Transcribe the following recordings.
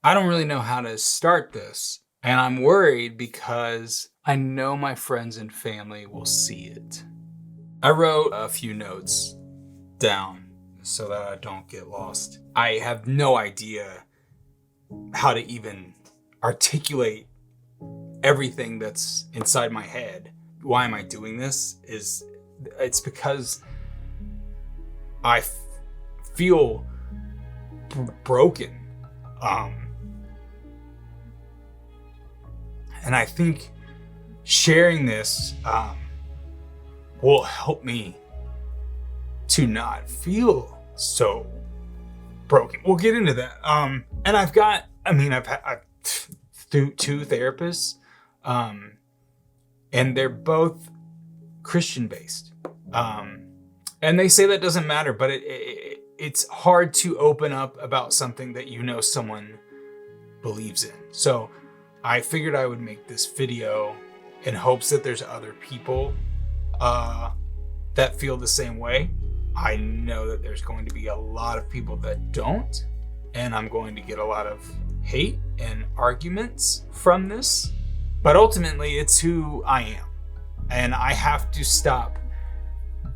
I don't really know how to start this, and I'm worried because I know my friends and family will see it. I wrote a few notes down so that I don't get lost. I have no idea how to even articulate everything that's inside my head. Why am I doing this? It's because I feel broken. And I think sharing this will help me to not feel so broken. We'll get into that. And I've had two therapists, and they're both Christian based. And they say that doesn't matter, but it's hard to open up about something that you know someone believes in. So I figured I would make this video in hopes that there's other people that feel the same way. I know that there's going to be a lot of people that don't, and I'm going to get a lot of hate and arguments from this, but ultimately it's who I am, and I have to stop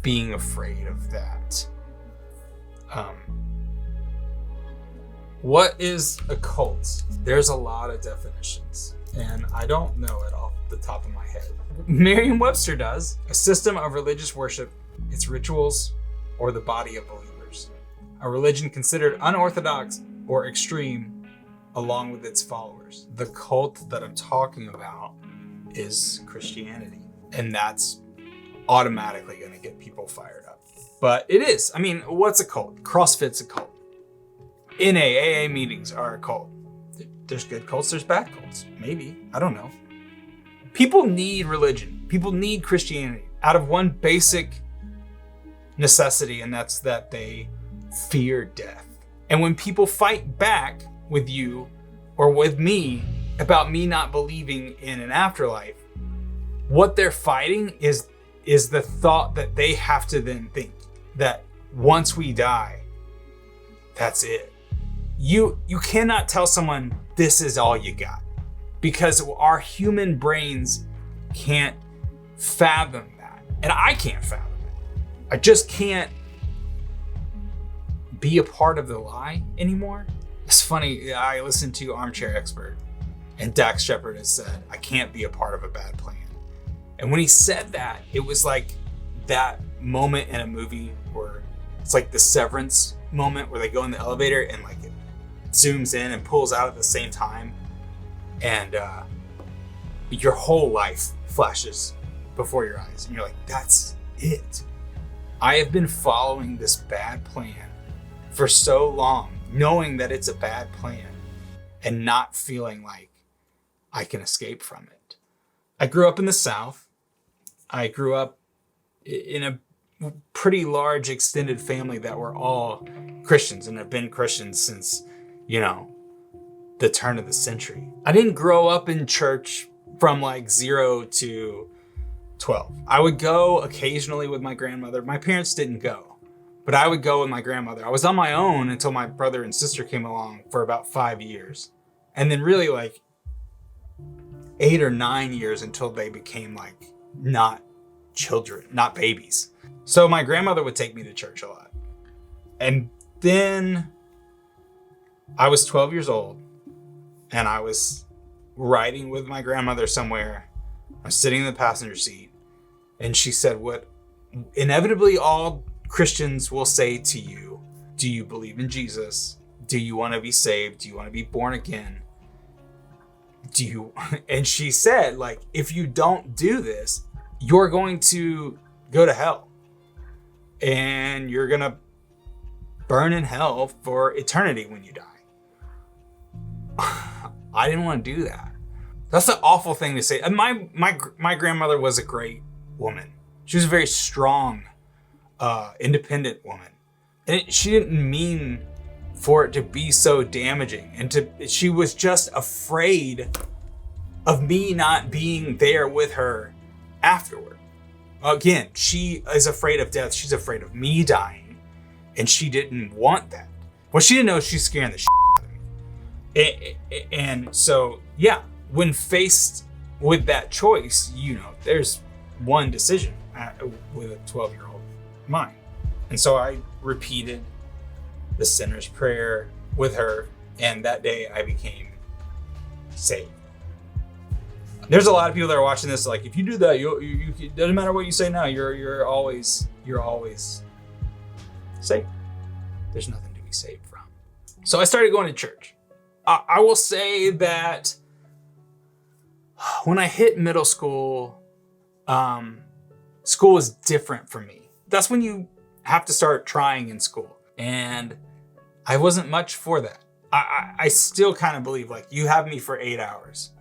being afraid of that. What is a cult? There's a lot of definitions, and I don't know it off the top of my head. Merriam-Webster does. A system of religious worship, its rituals, or the body of believers. A religion considered unorthodox or extreme along with its followers. The cult that I'm talking about is Christianity, and that's automatically going to get people fired up. But it is. I mean, what's a cult? CrossFit's a cult. AA meetings are a cult. There's good cults, there's bad cults. Maybe. I don't know. People need religion. People need Christianity out of one basic necessity, and that's that they fear death. And when people fight back with you or with me about me not believing in an afterlife, what they're fighting is the thought that they have to then think that once we die, that's it. You cannot tell someone this is all you got, because our human brains can't fathom that. And I can't fathom it. I just can't be a part of the lie anymore. It's funny, I listened to Armchair Expert, and Dax Shepard has said, I can't be a part of a bad plan. And when he said that, it was like that moment in a movie where it's like the Severance moment where they go in the elevator and like it zooms in and pulls out at the same time, and your whole life flashes before your eyes, and you're like, that's it. I have been following this bad plan for so long, knowing that it's a bad plan and not feeling like I can escape from it. I grew up in the South. I grew up in a pretty large extended family that were all Christians and have been Christians since, the turn of the century. I didn't grow up in church from like 0 to 12. I would go occasionally with my grandmother. My parents didn't go, but I would go with my grandmother. I was on my own until my brother and sister came along for about 5 years. And then really like 8 or 9 years until they became like not children, not babies. So my grandmother would take me to church a lot. And then I was 12 years old and I was riding with my grandmother somewhere. I was sitting in the passenger seat, and she said what inevitably all Christians will say to you. Do you believe in Jesus? Do you want to be saved? Do you want to be born again? And she said, like, if you don't do this, you're going to go to hell. And you're going to burn in hell for eternity when you die. I didn't want to do that. That's an awful thing to say. And my grandmother was a great woman. She was a very strong, independent woman. And she didn't mean for it to be so damaging. And she was just afraid of me not being there with her afterward. Again, she is afraid of death. She's afraid of me dying. And she didn't want that. What she didn't know is she's scaring the shit out of me. And so, yeah, when faced with that choice, there's one decision with a 12-year-old mind. And so I repeated the sinner's prayer with her, and that day I became saved. There's a lot of people that are watching this like, if you do that, you it doesn't matter what you say now, you're always saved. There's nothing to be saved from. So I started going to church. I will say that when I hit middle school, school was different for me. That's when you have to start trying in school. And I wasn't much for that. I still kind of believe, like, you have me for 8 hours.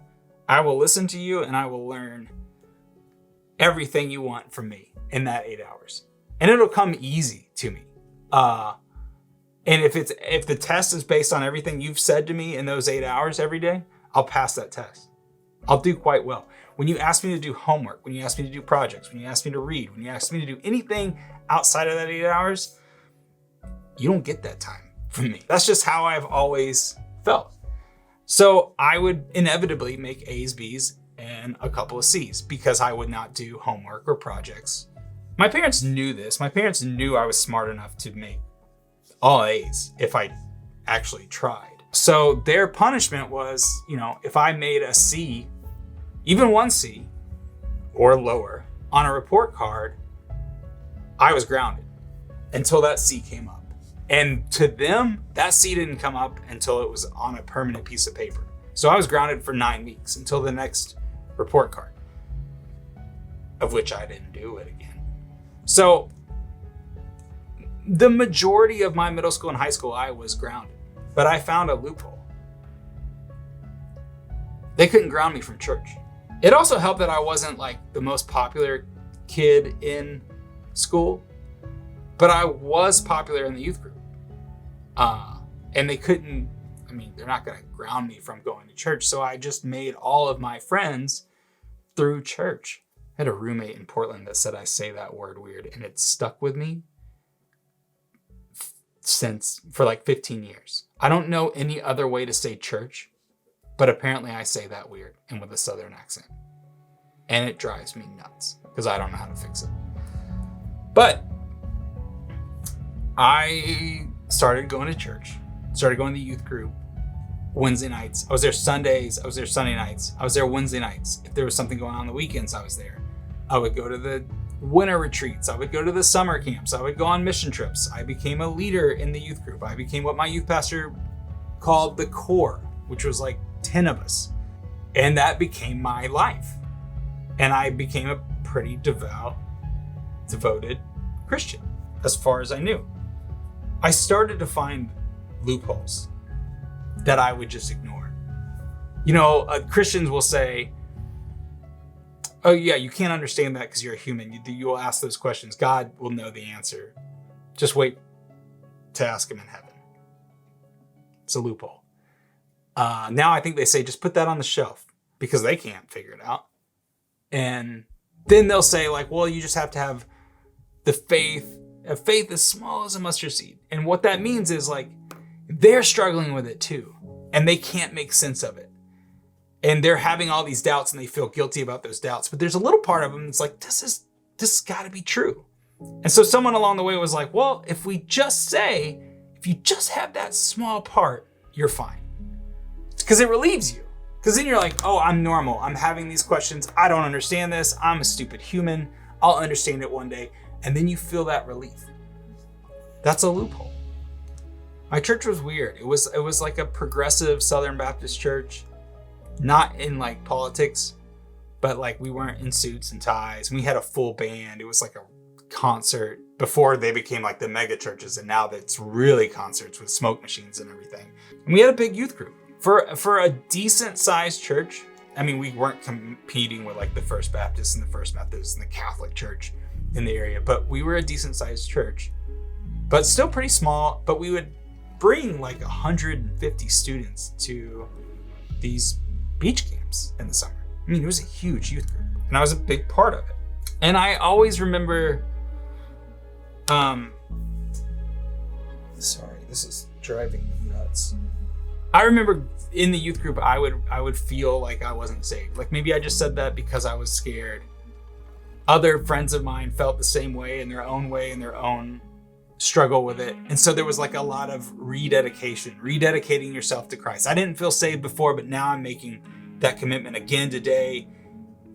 I will listen to you and I will learn everything you want from me in that 8 hours. And it'll come easy to me. And if the test is based on everything you've said to me in those 8 hours every day, I'll pass that test. I'll do quite well. When you ask me to do homework, when you ask me to do projects, when you ask me to read, when you ask me to do anything outside of that 8 hours, you don't get that time from me. That's just how I've always felt. So I would inevitably make A's, B's, and a couple of C's because I would not do homework or projects. My parents knew this. My parents knew I was smart enough to make all A's if I actually tried. So their punishment was, if I made a C, even one C or lower on a report card, I was grounded until that C came up. And to them, that C didn't come up until it was on a permanent piece of paper. So I was grounded for 9 weeks until the next report card, of which I didn't do it again. So the majority of my middle school and high school, I was grounded, but I found a loophole. They couldn't ground me from church. It also helped that I wasn't like the most popular kid in school, but I was popular in the youth group. And they couldn't, they're not going to ground me from going to church. So I just made all of my friends through church. I had a roommate in Portland that said I say that word weird, and it stuck with me for like 15 years. I don't know any other way to say church, but apparently I say that weird and with a Southern accent. And it drives me nuts because I don't know how to fix it. But I started going to church, started going to the youth group Wednesday nights. I was there Sundays. I was there Sunday nights. I was there Wednesday nights. If there was something going on the weekends, I was there. I would go to the winter retreats. I would go to the summer camps. I would go on mission trips. I became a leader in the youth group. I became what my youth pastor called the core, which was like 10 of us. And that became my life. And I became a pretty devoted Christian, as far as I knew. I started to find loopholes that I would just ignore. Christians will say, oh yeah, you can't understand that because you're a human. You will ask those questions. God will know the answer. Just wait to ask him in heaven. It's a loophole. Now I think they say, just put that on the shelf because they can't figure it out. And then they'll say like, well, you just have to have the faith, a faith as small as a mustard seed. And what that means is like, they're struggling with it too. And they can't make sense of it. And they're having all these doubts and they feel guilty about those doubts. But there's a little part of them that's like, this has got to be true. And so someone along the way was like, well, if you just have that small part, you're fine. Because it relieves you. Because then you're like, oh, I'm normal. I'm having these questions. I don't understand this. I'm a stupid human. I'll understand it one day. And then you feel that relief. That's a loophole. My church was weird. It was like a progressive Southern Baptist church. Not in like politics, but like we weren't in suits and ties. We had a full band. It was like a concert before they became like the mega churches. And now that's really concerts with smoke machines and everything. And we had a big youth group. For a decent sized church, we weren't competing with like the First Baptist and the First Methodist and the Catholic Church in the area, but we were a decent sized church, but still pretty small. But we would bring like 150 students to these beach camps in the summer. It was a huge youth group and I was a big part of it. And I always remember, sorry, this is driving me nuts. I remember in the youth group, I would feel like I wasn't saved. Like maybe I just said that because I was scared. Other friends of mine felt the same way in their own struggle with it. And so there was like a lot of rededicating yourself to Christ. I didn't feel saved before, but now I'm making that commitment again today.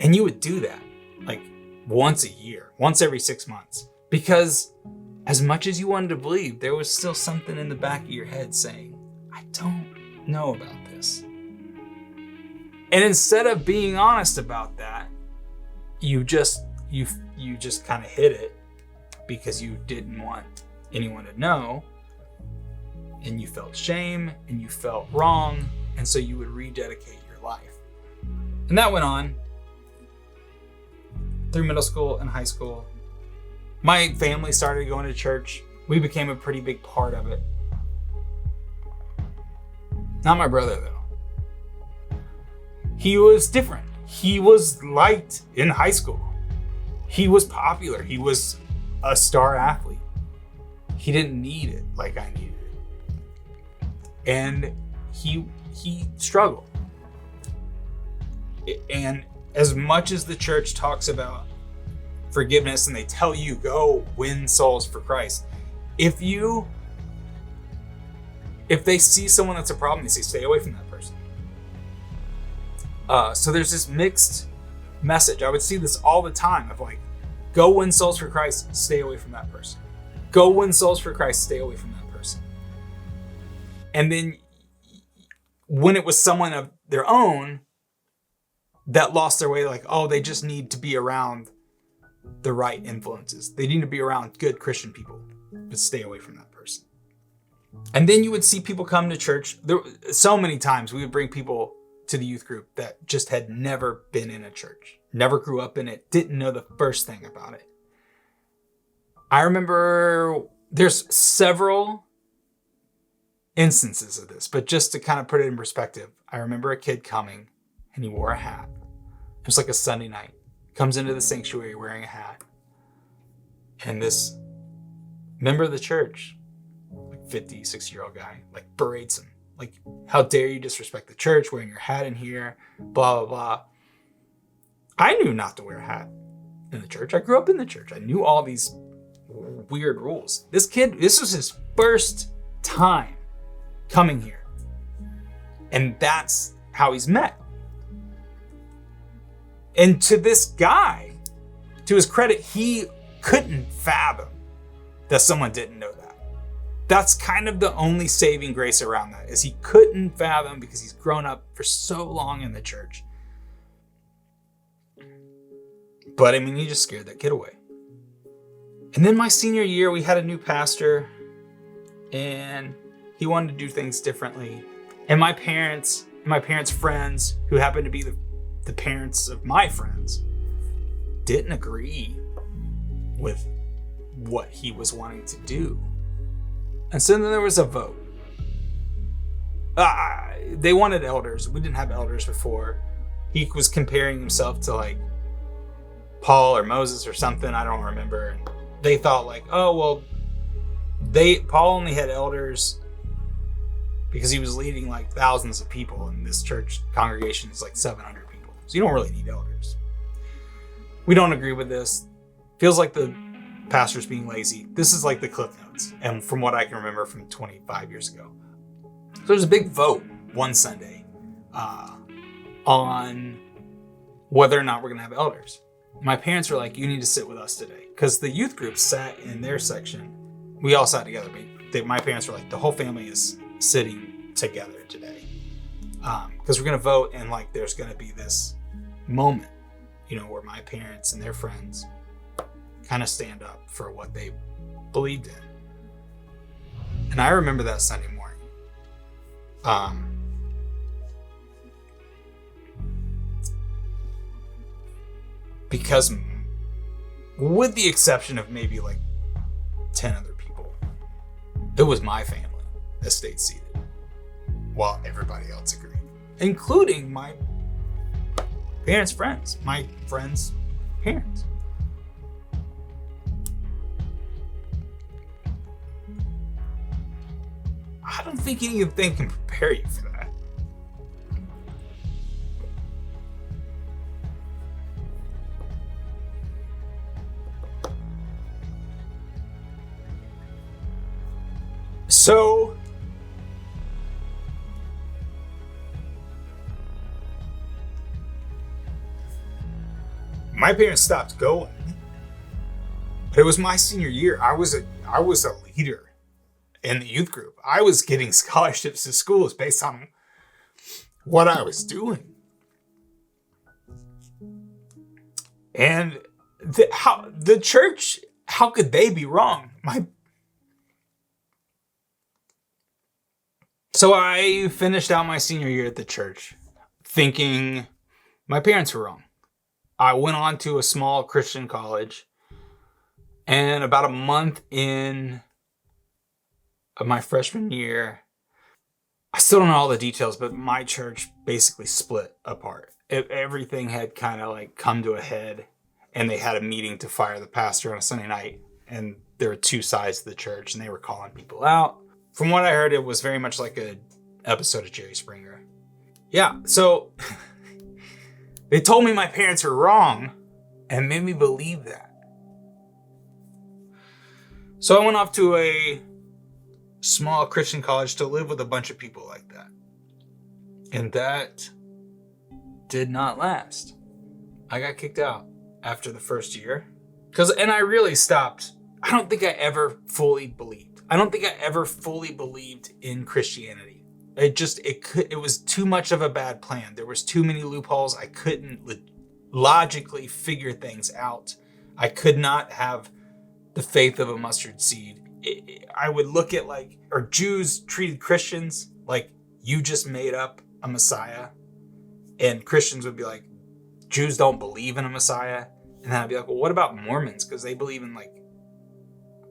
And you would do that like once a year, once every 6 months, because as much as you wanted to believe, there was still something in the back of your head saying, I don't know about this. And instead of being honest about that, you just kind of hid it because you didn't want anyone to know, and you felt shame and you felt wrong, and so you would rededicate your life. And that went on through middle school and high school. My family started going to church. We became a pretty big part of it. Not my brother though. He was different. He was liked in high school. He was popular. He was a star athlete. He didn't need it like I needed it. And he struggled. And as much as the church talks about forgiveness and they tell you go win souls for Christ, if they see someone that's a problem, they say stay away from that person. So there's this mixed message. I would see this all the time of like, go win souls for Christ, stay away from that person. Go win souls for Christ, stay away from that person. And then when it was someone of their own that lost their way, like, oh, they just need to be around the right influences. They need to be around good Christian people, but stay away from that person. And then you would see people come to church. There, so many times we would bring people to the youth group that just had never been in a church, never grew up in it, didn't know the first thing about it. I remember there's several instances of this, but just to kind of put it in perspective, I remember a kid coming and he wore a hat. It was like a Sunday night. Comes into the sanctuary wearing a hat. And this member of the church, like 50, 60-year-old guy, like berates him. Like, how dare you disrespect the church wearing your hat in here, blah, blah, blah. I knew not to wear a hat in the church. I grew up in the church. I knew all these weird rules. This kid, this was his first time coming here. And that's how he's met. And to this guy, to his credit, he couldn't fathom that someone didn't know that. That's kind of the only saving grace around that, is he couldn't fathom because he's grown up for so long in the church. But I mean, he just scared that kid away. And then my senior year, we had a new pastor and he wanted to do things differently. And my parents' friends, who happened to be the parents of my friends, didn't agree with what he was wanting to do. And so then there was a vote. They wanted elders. We didn't have elders before. He was comparing himself to like Paul or Moses or something. I don't remember. And they thought like, oh, well, Paul only had elders because he was leading like thousands of people, and this church congregation is like 700 people. So you don't really need elders. We don't agree with this. Feels like the pastor's being lazy. This is like the Cliff Notes, and from what I can remember from 25 years ago. So there's a big vote one Sunday on whether or not we're going to have elders. My parents were like, you need to sit with us today. Because the youth group sat in their section. We all sat together. But my parents were like, the whole family is sitting together today. Because we're going to vote, and like there's going to be this moment, where my parents and their friends kind of stand up for what they believed in. And I remember that Sunday morning. Because with the exception of maybe like 10 other people, it was my family that stayed seated while everybody else agreed, including my parents' friends, my friends' parents. I don't think anything can prepare you for that. So my parents stopped going, but it was my senior year. I was a leader in the youth group. I was getting scholarships to schools based on what I was doing. And the church, how could they be wrong? So I finished out my senior year at the church thinking my parents were wrong. I went on to a small Christian college, and about a month in of my freshman year, I still don't know all the details, but my church basically split apart. Everything had kind of like come to a head, and they had a meeting to fire the pastor on a Sunday night, and there were two sides to the church, and they were calling people out. From what I heard, it was very much like an episode of Jerry Springer. Yeah, so they told me my parents were wrong and made me believe that. So I went off to a small Christian college to live with a bunch of people like that. And that did not last. I got kicked out after the first year. And I really stopped. I don't think I ever fully believed. I don't think I ever fully believed in Christianity. It was too much of a bad plan. There was too many loopholes. I couldn't logically figure things out. I could not have the faith of a mustard seed. I would look at Jews treated Christians like you just made up a Messiah. And Christians would be like, Jews don't believe in a Messiah. And then I'd be like, well, what about Mormons? Because they believe in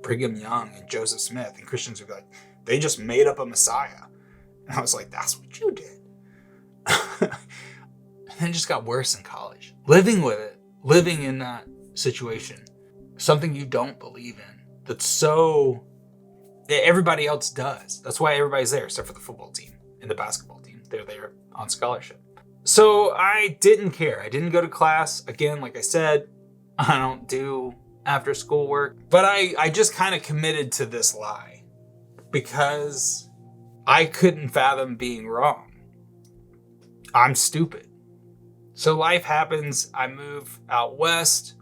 Brigham Young and Joseph Smith. And Christians would be like, they just made up a Messiah. And I was like, that's what you did. And then it just got worse in college. Living with it, living in that situation, something you don't believe in, that everybody else does. That's why everybody's there, except for the football team and the basketball team. They're there on scholarship. So I didn't care. I didn't go to class. Again, like I said, I don't do after school work. But I just kind of committed to this lie because I couldn't fathom being wrong. I'm stupid. So life happens. I move out west.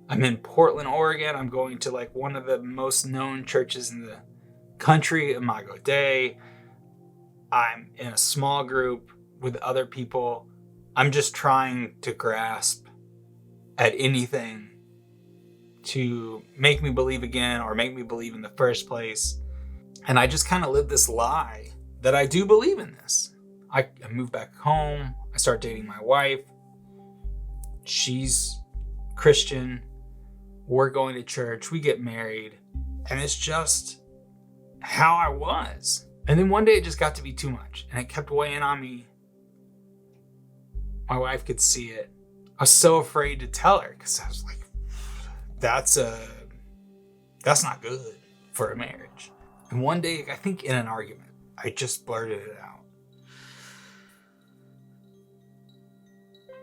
I'm in Portland, Oregon. I'm going to one of the most known churches in the country, Imago Dei. I'm in a small group with other people. I'm just trying to grasp at anything to make me believe again or make me believe in the first place. And I just kind of live this lie that I do believe in this. I moved back home. I start dating my wife. She's Christian. We're going to church. We get married. And it's just how I was. And then one day it just got to be too much. And it kept weighing on me. My wife could see it. I was so afraid to tell her because I was like, that's not good for a marriage. And one day, I think in an argument, I just blurted it out.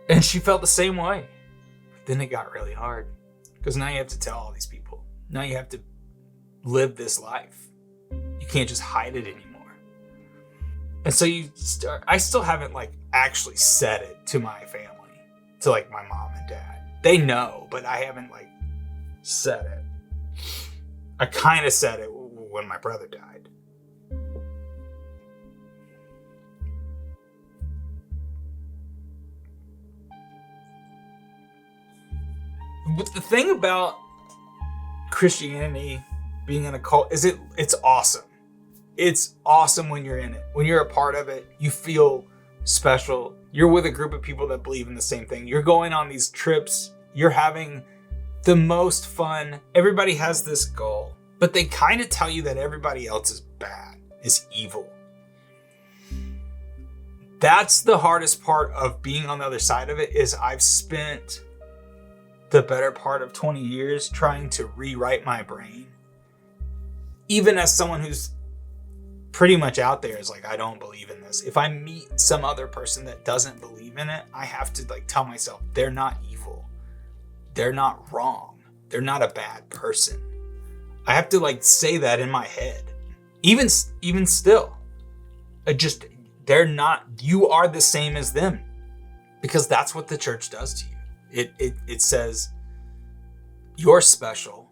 And she felt the same way. But then it got really hard. Because now you have to tell all these people. Now you have to live this life. You can't just hide it anymore. And so I still haven't actually said it to my family. To my mom and dad. They know, but I haven't said it. I kind of said it when my brother died. But the thing about Christianity being in a cult is it's awesome. It's awesome when you're in it. When you're a part of it, you feel special. You're with a group of people that believe in the same thing. You're going on these trips. You're having the most fun. Everybody has this goal. But they kind of tell you that everybody else is bad, is evil. That's the hardest part of being on the other side of it, is I've spent the better part of 20 years trying to rewrite my brain. Even as someone who's pretty much out there is I don't believe in this. If I meet some other person that doesn't believe in it, I have to tell myself they're not evil. They're not wrong. They're not a bad person. I have to say that in my head. Even still, they're not, you are the same as them, because that's what the church does to you. It says, you're special.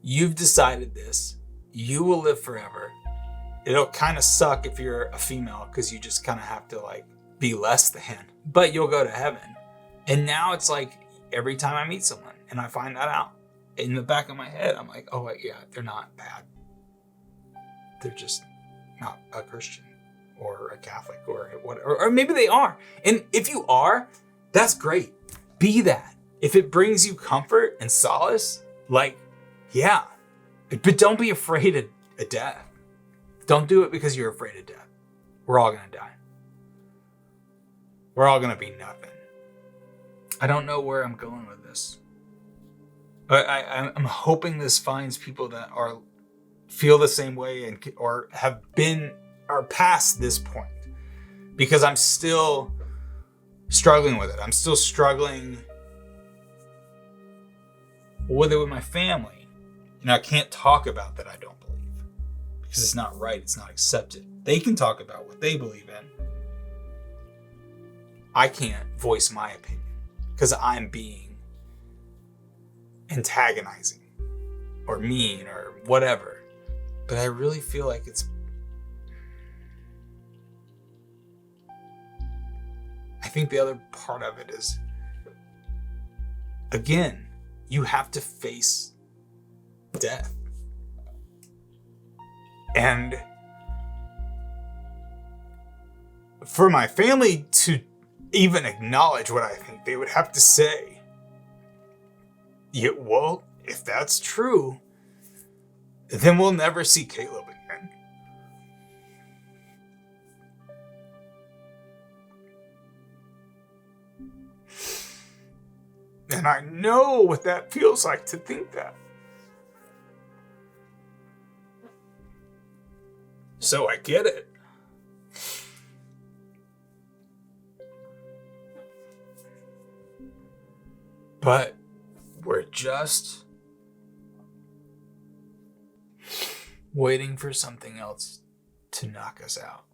You've decided this. You will live forever. It'll kind of suck if you're a female, because you just kind of have to like be less than, but you'll go to heaven. And now it's like every time I meet someone and I find that out, in the back of my head, I'm like, oh yeah, they're not bad. They're just not a Christian or a Catholic or whatever, or maybe they are. And if you are, that's great. Be that. If it brings you comfort and solace, like, yeah, but don't be afraid of death. Don't do it because you're afraid of death. We're all going to die. We're all going to be nothing. I don't know where I'm going with this. But I'm hoping this finds people that feel the same way or are past this point. Because I'm still struggling with it. I'm still struggling with it with my family. I can't talk about that I don't believe. Because it's not right. It's not accepted. They can talk about what they believe in. I can't voice my opinion because I'm being antagonizing or mean or whatever. But I really feel like I think the other part of it is, again, you have to face death. And for my family to even acknowledge what I think, they would have to say, yeah, well, if that's true, then we'll never see Caleb again. And I know what that feels like to think that. So I get it. But we're just waiting for something else to knock us out.